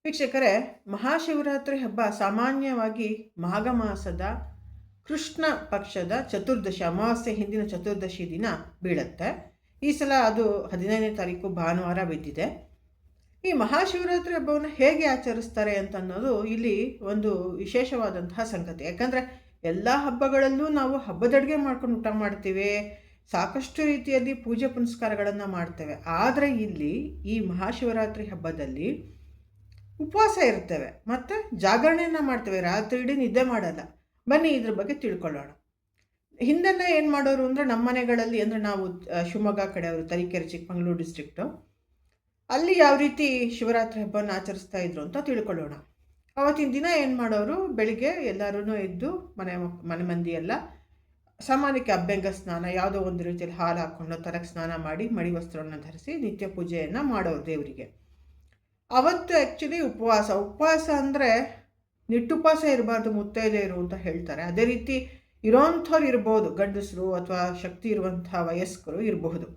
ವೀಕ್ಷಕರೇ, ಮಹಾಶಿವರಾತ್ರಿ ಹಬ್ಬ ಸಾಮಾನ್ಯವಾಗಿ ಮಾಘ ಮಾಸದ ಕೃಷ್ಣ ಪಕ್ಷದ ಚತುರ್ದಶಿ ಅಮಾವಾಸ್ಯೆ ಹಿಂದಿನ ಚತುರ್ದಶಿ ದಿನ ಬೀಳುತ್ತೆ. ಈ ಸಲ ಅದು 15ನೇ ತಾರೀಕು ಭಾನುವಾರ ಬಿದ್ದಿದೆ. ಈ ಮಹಾಶಿವರಾತ್ರಿ ಹಬ್ಬವನ್ನು ಹೇಗೆ ಆಚರಿಸ್ತಾರೆ ಅಂತನ್ನೋದು ಇಲ್ಲಿ ಒಂದು ವಿಶೇಷವಾದಂತಹ ಸಂಗತಿ. ಯಾಕಂದರೆ ಎಲ್ಲ ಹಬ್ಬಗಳಲ್ಲೂ ನಾವು ಹಬ್ಬದಡುಗೆ ಮಾಡ್ಕೊಂಡು ಊಟ ಮಾಡ್ತೀವಿ, ಸಾಕಷ್ಟು ರೀತಿಯಲ್ಲಿ ಪೂಜೆ ಪುನಸ್ಕಾರಗಳನ್ನು ಮಾಡ್ತೇವೆ. ಆದರೆ ಇಲ್ಲಿ ಈ ಮಹಾಶಿವರಾತ್ರಿ ಹಬ್ಬದಲ್ಲಿ ಉಪವಾಸ ಇರ್ತೇವೆ ಮತ್ತು ಜಾಗರಣೆಯನ್ನು ಮಾಡ್ತೇವೆ. ರಾತ್ರಿ ಇಡೀ ನಿದ್ದೆ ಮಾಡಲ್ಲ. ಬನ್ನಿ ಇದ್ರ ಬಗ್ಗೆ ತಿಳ್ಕೊಳ್ಳೋಣ. ಹಿಂದೆಲ್ಲ ಏನು ಮಾಡೋರು ಅಂದರೆ ನಮ್ಮ ಮನೆಗಳಲ್ಲಿ, ಅಂದರೆ ನಾವು ಶಿವಮೊಗ್ಗ ಕಡೆಯವರು, ತರೀಕೆರೆ, ಚಿಕ್ಕಮಗಳೂರು ಡಿಸ್ಟ್ರಿಕ್ಟು, ಅಲ್ಲಿ ಯಾವ ರೀತಿ ಶಿವರಾತ್ರಿ ಹಬ್ಬನ ಆಚರಿಸ್ತಾ ಇದ್ರು ಅಂತ ತಿಳ್ಕೊಳ್ಳೋಣ. ಆವತ್ತಿನ ದಿನ ಏನು ಮಾಡೋರು, ಬೆಳಿಗ್ಗೆ ಎಲ್ಲರೂ ಎದ್ದು ಮನೆ ಮಂದಿ ಎಲ್ಲ ಸಾಮಾನ್ಯಕ್ಕೆ ಅಭ್ಯಂಗ ಸ್ನಾನ, ಯಾವುದೋ ಒಂದು ರೀತಿಯಲ್ಲಿ ಹಾಲು ಹಾಕ್ಕೊಂಡು ತರಕ್ಕೆ ಸ್ನಾನ ಮಾಡಿ ಮಡಿ ವಸ್ತ್ರವನ್ನು ಧರಿಸಿ ನಿತ್ಯ ಪೂಜೆಯನ್ನು ಮಾಡೋರು ದೇವರಿಗೆ. ಅವತ್ತು ಆ್ಯಕ್ಚುಲಿ ಉಪವಾಸ ಅಂದರೆ ನಿಟ್ಟುಪವಾಸ ಇರಬಾರ್ದು, ಮುತ್ತೈದೆಯರು ಅಂತ ಹೇಳ್ತಾರೆ. ಅದೇ ರೀತಿ ಇರೋಂಥವ್ರು ಇರ್ಬೋದು, ಗಂಡಸರು ಅಥವಾ ಶಕ್ತಿ ಇರುವಂಥ ವಯಸ್ಕರು ಇರಬಹುದು.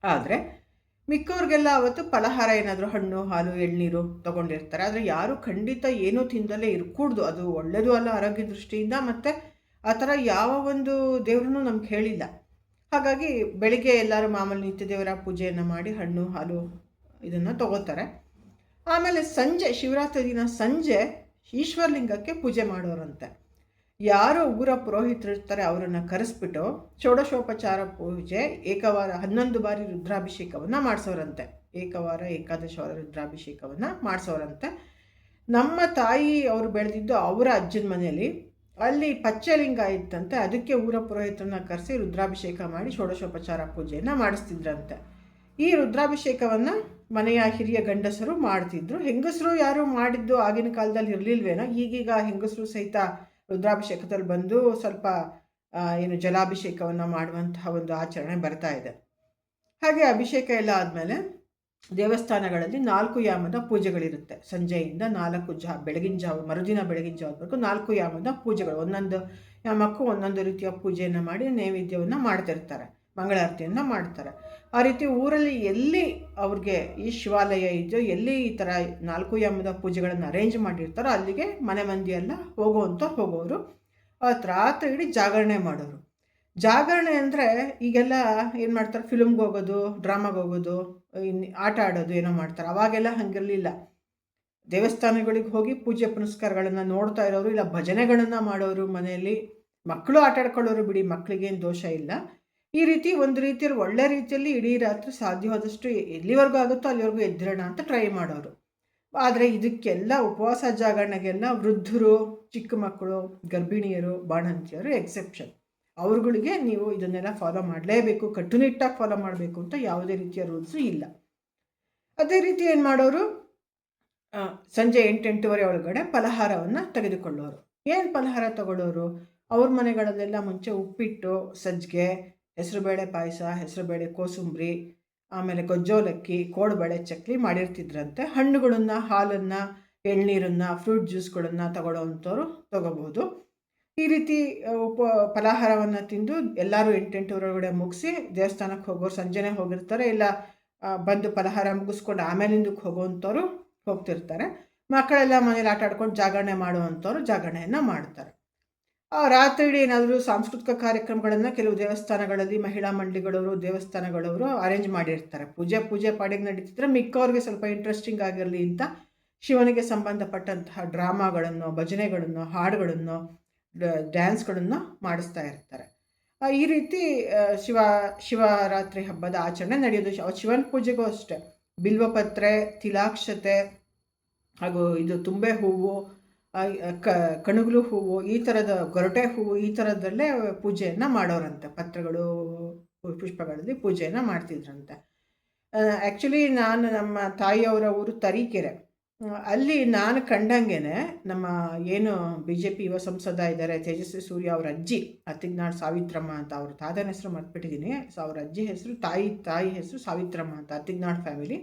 ಆದರೆ ಮಿಕ್ಕವ್ರಿಗೆಲ್ಲ ಅವತ್ತು ಫಲಹಾರ ಏನಾದರೂ ಹಣ್ಣು, ಹಾಲು, ಎಳ್ನೀರು ತೊಗೊಂಡಿರ್ತಾರೆ. ಆದರೆ ಯಾರು ಖಂಡಿತ ಏನೂ ತಿಂದಲೇ ಇರಕೂಡ್ದು. ಅದು ಒಳ್ಳೆಯದು ಅಲ್ಲ ಆರೋಗ್ಯ ದೃಷ್ಟಿಯಿಂದ. ಮತ್ತು ಆ ಥರ ಯಾವ ಒಂದು ದೇವ್ರೂ ನಮ್ಗೆ ಹೇಳಿಲ್ಲ. ಹಾಗಾಗಿ ಬೆಳಿಗ್ಗೆ ಎಲ್ಲರೂ ಮಾಮೂಲಿ ನಿತ್ಯ ದೇವರ ಪೂಜೆಯನ್ನು ಮಾಡಿ ಹಣ್ಣು, ಹಾಲು ಇದನ್ನು ತಗೋತಾರೆ. ಆಮೇಲೆ ಸಂಜೆ, ಶಿವರಾತ್ರಿ ದಿನ ಸಂಜೆ ಈಶ್ವರಲಿಂಗಕ್ಕೆ ಪೂಜೆ ಮಾಡೋರಂತೆ. ಯಾರು ಊರ ಪುರೋಹಿತರು ಇರ್ತಾರೆ ಅವರನ್ನು ಕರೆಸ್ಬಿಟ್ಟು ಷೋಡಶೋಪಚಾರ ಪೂಜೆ, ಏಕವಾರ 11 ಬಾರಿ ರುದ್ರಾಭಿಷೇಕವನ್ನು ಮಾಡಿಸೋರಂತೆ. ಏಕವಾರ ಏಕಾದಶವಾರ ರುದ್ರಾಭಿಷೇಕವನ್ನು ಮಾಡಿಸೋರಂತೆ. ನಮ್ಮ ತಾಯಿ ಅವರು ಬೆಳೆದಿದ್ದು ಅವರ ಅಜ್ಜನ ಮನೆಯಲ್ಲಿ, ಅಲ್ಲಿ ಪಚ್ಚಲಿಂಗ ಇತ್ತಂತೆ. ಅದಕ್ಕೆ ಊರ ಪುರೋಹಿತರನ್ನ ಕರೆಸಿ ರುದ್ರಾಭಿಷೇಕ ಮಾಡಿ ಷೋಡಶೋಪಚಾರ ಪೂಜೆಯನ್ನು ಮಾಡಿಸ್ತಿದ್ರಂತೆ. ಈ ರುದ್ರಾಭಿಷೇಕವನ್ನು ಮನೆಯ ಹಿರಿಯ ಗಂಡಸರು ಮಾಡ್ತಿದ್ರು. ಹೆಂಗಸರು ಯಾರು ಮಾಡಿದ್ದು ಆಗಿನ ಕಾಲದಲ್ಲಿ ಇರಲಿಲ್ವೇನೋ. ಈಗೀಗ ಹೆಂಗಸರು ಸಹಿತ ರುದ್ರಾಭಿಷೇಕದಲ್ಲಿ ಬಂದು ಸ್ವಲ್ಪ ಜಲಾಭಿಷೇಕವನ್ನು ಮಾಡುವಂತಹ ಒಂದು ಆಚರಣೆ ಬರ್ತಾ ಇದೆ. ಹಾಗೆ ಅಭಿಷೇಕ ಎಲ್ಲ ಆದಮೇಲೆ ದೇವಸ್ಥಾನಗಳಲ್ಲಿ 4 ಯಾಮದ ಪೂಜೆಗಳಿರುತ್ತೆ. ಸಂಜೆಯಿಂದ 4 ಬೆಳಗಿನ ಜಾವ, ಮರುದಿನ ಬೆಳಗಿನ ಜಾವವರೆಗೂ 4 ಯಾಮದ ಪೂಜೆಗಳು. ಒಂದೊಂದು ಯಾಮಕ್ಕೂ ಒಂದೊಂದು ರೀತಿಯ ಪೂಜೆಯನ್ನು ಮಾಡಿ ನೈವೇದ್ಯವನ್ನು ಮಾಡ್ತಿರ್ತಾರೆ, ಮಂಗಳಾರತಿಯನ್ನು ಮಾಡ್ತಾರೆ. ಆ ರೀತಿ ಊರಲ್ಲಿ ಎಲ್ಲಿ ಅವ್ರಿಗೆ ಈ ಶಿವಾಲಯ ಇದೆಯೋ, ಎಲ್ಲಿ ಈ ಥರ 4 ಯಾಮದ ಪೂಜೆಗಳನ್ನು ಅರೇಂಜ್ ಮಾಡಿರ್ತಾರೋ ಅಲ್ಲಿಗೆ ಮನೆ ಮಂದಿಯೆಲ್ಲ ಹೋಗೋರು. ರಾತ್ರಿ ಇಡೀ ಜಾಗರಣೆ ಮಾಡೋರು. ಜಾಗರಣೆ ಅಂದರೆ ಈಗೆಲ್ಲ ಏನು ಮಾಡ್ತಾರೆ, ಫಿಲ್ಮ್ಗೆ ಹೋಗೋದು, ಡ್ರಾಮಾಗೆ ಹೋಗೋದು, ಆಟ ಆಡೋದು ಏನೋ ಮಾಡ್ತಾರೆ. ಅವಾಗೆಲ್ಲ ಹಾಗಿರಲಿಲ್ಲ. ದೇವಸ್ಥಾನಗಳಿಗೆ ಹೋಗಿ ಪೂಜೆ ಪುನಸ್ಕಾರಗಳನ್ನು ನೋಡ್ತಾ ಇರೋರು, ಇಲ್ಲ ಭಜನೆಗಳನ್ನು ಮಾಡೋರು. ಮನೆಯಲ್ಲಿ ಮಕ್ಕಳು ಆಟ ಆಡ್ಕೊಳ್ಳೋರು, ಬಿಡಿ, ಮಕ್ಕಳಿಗೇನು ದೋಷ ಇಲ್ಲ. ಈ ರೀತಿ ಒಂದು ರೀತಿಯಲ್ಲಿ ಒಳ್ಳೆ ರೀತಿಯಲ್ಲಿ ಇಡೀ ರಾತ್ರಿ ಸಾಧ್ಯವಾದಷ್ಟು ಎಲ್ಲಿವರೆಗೂ ಆಗುತ್ತೋ ಅಲ್ಲಿವರೆಗೂ ಎದ್ದಿರೋಣ ಅಂತ ಟ್ರೈ ಮಾಡೋರು. ಆದರೆ ಇದಕ್ಕೆಲ್ಲ ಉಪವಾಸ ಜಾಗರಣೆಗೆಲ್ಲ ವೃದ್ಧರು, ಚಿಕ್ಕ ಮಕ್ಕಳು, ಗರ್ಭಿಣಿಯರು, ಬಾಣಂತಿಯರು ಎಕ್ಸೆಪ್ಷನ್. ಅವ್ರುಗಳಿಗೆ ನೀವು ಇದನ್ನೆಲ್ಲ ಫಾಲೋ ಮಾಡಲೇಬೇಕು, ಕಟ್ಟುನಿಟ್ಟಾಗಿ ಫಾಲೋ ಮಾಡಬೇಕು ಅಂತ ಯಾವುದೇ ರೀತಿಯ ರೂಲ್ಸು ಇಲ್ಲ. ಅದೇ ರೀತಿ ಏನು ಮಾಡೋರು, ಸಂಜೆ 8-8:30 ಒಳಗಡೆ ಫಲಹಾರವನ್ನು ತೆಗೆದುಕೊಳ್ಳೋರು. ಏನು ಫಲಹಾರ ತಗೊಳ್ಳೋರು, ಅವ್ರ ಮನೆಗಳಲ್ಲೆಲ್ಲ ಮುಂಚೆ ಉಪ್ಪಿಟ್ಟು, ಸಜ್ಜಿಗೆ, ಹೆಸರುಬೇಳೆ ಪಾಯಸ, ಹೆಸರುಬೇಳೆ ಕೋಸಂಬರಿ, ಆಮೇಲೆ ಗೊಜ್ಜೋಲಕ್ಕಿ, ಕೋಡುಬಳೆ, ಚಕ್ಲಿ ಮಾಡಿರ್ತಿದ್ರಂತೆ. ಹಣ್ಣುಗಳನ್ನು, ಹಾಲನ್ನು, ಎಳ್ನೀರನ್ನು, ಫ್ರೂಟ್ ಜ್ಯೂಸ್ಗಳನ್ನು ತಗೊಳ್ಳೋವಂಥವ್ರು ತಗೋಬಹುದು. ಈ ರೀತಿ ಫಲಾಹಾರವನ್ನು ತಿಂದು ಎಲ್ಲರೂ 8-8 ಒಳಗಡೆ ಮುಗಿಸಿ ದೇವಸ್ಥಾನಕ್ಕೆ ಹೋಗೋರು ಸಂಜೆನೇ ಹೋಗಿರ್ತಾರೆ. ಇಲ್ಲ ಬಂದು ಫಲಹಾರ ಮುಗಿಸ್ಕೊಂಡು ಆಮೇಲಿಂದಕ್ಕೆ ಹೋಗೋವಂಥವ್ರು ಹೋಗ್ತಿರ್ತಾರೆ. ಮಕ್ಕಳೆಲ್ಲ ಮನೇಲಿ ಆಟ ಆಡ್ಕೊಂಡು ಜಾಗರಣೆ ಮಾಡುವಂಥವ್ರು ಜಾಗರಣೆಯನ್ನು ಮಾಡ್ತಾರೆ. ರಾತ್ರಿ ಇಡೀ ಏನಾದರೂ ಸಾಂಸ್ಕೃತಿಕ ಕಾರ್ಯಕ್ರಮಗಳನ್ನು ಕೆಲವು ದೇವಸ್ಥಾನಗಳಲ್ಲಿ ಮಹಿಳಾ ಮಂಡಳಿಗಳವರು, ದೇವಸ್ಥಾನಗಳವರು ಅರೇಂಜ್ ಮಾಡಿರ್ತಾರೆ. ಪೂಜೆ ಪಾಡಿಗೆ ನಡೀತಿದ್ರೆ ಮಿಕ್ಕವ್ರಿಗೆ ಸ್ವಲ್ಪ ಇಂಟ್ರೆಸ್ಟಿಂಗ್ ಆಗಿರಲಿ ಅಂತ ಶಿವನಿಗೆ ಸಂಬಂಧಪಟ್ಟಂತಹ ಡ್ರಾಮಾಗಳನ್ನು, ಭಜನೆಗಳನ್ನು, ಹಾಡುಗಳನ್ನು, ಡ್ಯಾನ್ಸ್ಗಳನ್ನು ಮಾಡಿಸ್ತಾ ಇರ್ತಾರೆ. ಈ ರೀತಿ ಶಿವರಾತ್ರಿ ಹಬ್ಬದ ಆಚರಣೆ ನಡೆಯೋದು. ಶಿವನ ಪೂಜೆಗೂ ಅಷ್ಟೇ ಬಿಲ್ವಪತ್ರೆ, ತಿಲಾಕ್ಷತೆ, ಹಾಗೂ ಇದು ತುಂಬೆ ಹೂವು, ಕಣಗುಲು ಹೂವು, ಈ ಥರದ ಗೊರಟೆ ಹೂವು, ಈ ಥರದಲ್ಲೇ ಪೂಜೆಯನ್ನು ಮಾಡೋರಂತೆ. ಪತ್ರೆಗಳು, ಪುಷ್ಪಗಳಲ್ಲಿ ಪೂಜೆಯನ್ನು ಮಾಡ್ತಿದ್ರಂತೆ. ಆ್ಯಕ್ಚುಲಿ ನಮ್ಮ ತಾಯಿಯವರ ಊರು ತರೀಕೆರೆ. ಅಲ್ಲಿ ನಾನು ಕಂಡಂಗೆ ನಮ್ಮ ಏನು BJP ಯುವ ಸಂಸದ ಇದ್ದಾರೆ ತೇಜಸ್ವಿ ಸೂರ್ಯ, ಅವರ ಅಜ್ಜಿ ಅತ್ತಿಗ್ನಾಳ್ ಸಾವಿತ್ರಮ್ಮ ಅಂತ, ಅವ್ರ ತಾತನ ಹೆಸರು ಮರ್ತ್ಬಿಟ್ಟಿದ್ದೀನಿ. ಅವ್ರ ಅಜ್ಜಿ ಹೆಸರು, ತಾಯಿ ಹೆಸರು ಸಾವಿತ್ರಮ್ಮ ಅಂತ. ಅತ್ತಿಗ್ನಾಳ್ ಫ್ಯಾಮಿಲಿ,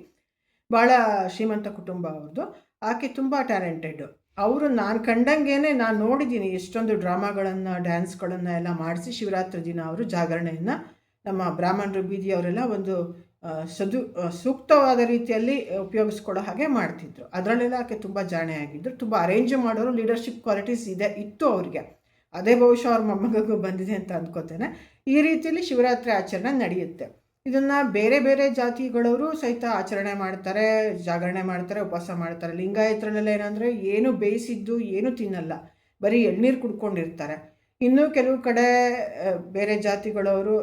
ಭಾಳ ಶ್ರೀಮಂತ ಕುಟುಂಬ ಅವ್ರದ್ದು. ಆಕೆ ತುಂಬ ಟ್ಯಾಲೆಂಟೆಡ್ಡು. ಅವರು ನಾನು ಕಂಡಂಗೆ ನಾನು ನೋಡಿದ್ದೀನಿ ಎಷ್ಟೊಂದು ಡ್ರಾಮಾಗಳನ್ನು, ಡ್ಯಾನ್ಸ್ಗಳನ್ನು ಎಲ್ಲ ಮಾಡಿಸಿ ಶಿವರಾತ್ರಿ ದಿನ ಅವರು ಜಾಗರಣೆಯನ್ನು, ನಮ್ಮ ಬ್ರಾಹ್ಮಣರು, ಬೀದಿಯವರೆಲ್ಲ ಒಂದು ಸೂಕ್ತವಾದ ರೀತಿಯಲ್ಲಿ ಉಪಯೋಗಿಸ್ಕೊಳ್ಳೋ ಹಾಗೆ ಮಾಡ್ತಿದ್ರು. ಅದರಲ್ಲೆಲ್ಲ ಆಕೆ ತುಂಬ ಜಾಣೆ ಆಗಿದ್ದರು. ತುಂಬ ಅರೇಂಜ್ ಮಾಡೋರು, ಲೀಡರ್ಶಿಪ್ ಕ್ವಾಲಿಟೀಸ್ ಇತ್ತು ಅವರಿಗೆ. ಅದೇ ಬಹುಶಃ ಅವ್ರ ಮೊಮ್ಮಗೂ ಬಂದಿದೆ ಅಂತ ಅಂದ್ಕೋತೇನೆ. ಈ ರೀತಿಯಲ್ಲಿ ಶಿವರಾತ್ರಿ ಆಚರಣೆ ನಡೆಯುತ್ತೆ. ಇದನ್ನು ಬೇರೆ ಬೇರೆ ಜಾತಿಗಳವರು ಸಹಿತ ಆಚರಣೆ ಮಾಡ್ತಾರೆ, ಜಾಗರಣೆ ಮಾಡ್ತಾರೆ, ಉಪವಾಸ ಮಾಡ್ತಾರೆ. ಲಿಂಗಾಯತರಲ್ಲೆಲ್ಲ ಏನಂದರೆ ಏನು ಬೇಯಿಸಿದ್ದು ಏನು ತಿನ್ನಲ್ಲ, ಬರೀ ಎಳ್ನೀರು ಕುಡ್ಕೊಂಡಿರ್ತಾರೆ. ಇನ್ನೂ ಕೆಲವು ಕಡೆ ಬೇರೆ ಜಾತಿಗಳವರು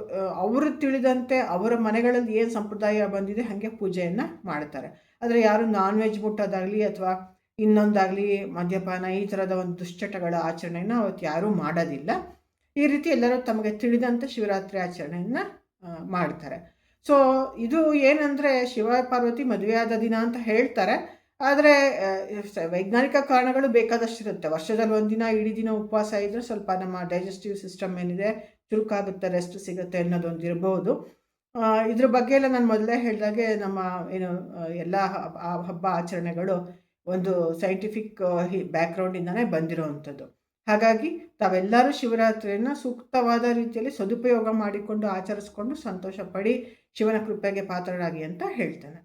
ಅವರು ತಿಳಿದಂತೆ ಅವರ ಮನೆಗಳಲ್ಲಿ ಏನು ಸಂಪ್ರದಾಯ ಬಂದಿದೆ ಹಾಗೆ ಪೂಜೆಯನ್ನು ಮಾಡ್ತಾರೆ. ಆದರೆ ಯಾರು ನಾನ್ ವೆಜ್ ಮುಟ್ಟೋದಾಗಲಿ ಅಥವಾ ಇನ್ನೊಂದಾಗಲಿ ಮದ್ಯಪಾನ ಈ ಥರದ ಒಂದು ದುಶ್ಚಟಗಳ ಆಚರಣೆಯನ್ನು ಅವತ್ತು ಯಾರೂ ಮಾಡೋದಿಲ್ಲ. ಈ ರೀತಿ ಎಲ್ಲರೂ ತಮಗೆ ತಿಳಿದಂತೆ ಶಿವರಾತ್ರಿ ಆಚರಣೆಯನ್ನು ಮಾಡ್ತಾರೆ. ಸೊ ಇದು ಏನಂದರೆ ಶಿವ ಪಾರ್ವತಿ ಮದುವೆಯಾದ ದಿನ ಅಂತ ಹೇಳ್ತಾರೆ. ಆದರೆ ವೈಜ್ಞಾನಿಕ ಕಾರಣಗಳು ಬೇಕಾದಷ್ಟಿರುತ್ತೆ. ವರ್ಷದಲ್ಲಿ ಒಂದಿನ ಇಡೀ ದಿನ ಉಪವಾಸ ಇದ್ದರೆ ಸ್ವಲ್ಪ ನಮ್ಮ ಡೈಜೆಸ್ಟಿವ್ ಸಿಸ್ಟಮ್ ಏನಿದೆ ಚುರುಕಾಗುತ್ತೆ, ರೆಸ್ಟ್ ಸಿಗುತ್ತೆ ಅನ್ನೋದೊಂದು ಇರ್ಬೋದು. ಇದ್ರ ಬಗ್ಗೆ ಎಲ್ಲ ನಾನು ಮೊದಲೇ ಹೇಳಿದಾಗೆ ನಮ್ಮ ಎಲ್ಲ ಹಬ್ಬ ಆಚರಣೆಗಳು ಒಂದು ಸೈಂಟಿಫಿಕ್ ಬ್ಯಾಕ್ಗ್ರೌಂಡಿಂದನೇ ಬಂದಿರೋವಂಥದ್ದು. ಹಾಗಾಗಿ ತಾವೆಲ್ಲರೂ ಶಿವರಾತ್ರಿಯನ್ನು ಸೂಕ್ತವಾದ ರೀತಿಯಲ್ಲಿ ಸದುಪಯೋಗ ಮಾಡಿಕೊಂಡು ಆಚರಿಸ್ಕೊಂಡು ಸಂತೋಷ ಪಡಿ ಶಿವನ ಕೃಪೆಗೆ ಪಾತ್ರರಾಗಿ ಅಂತ ಹೇಳ್ತೇನೆ.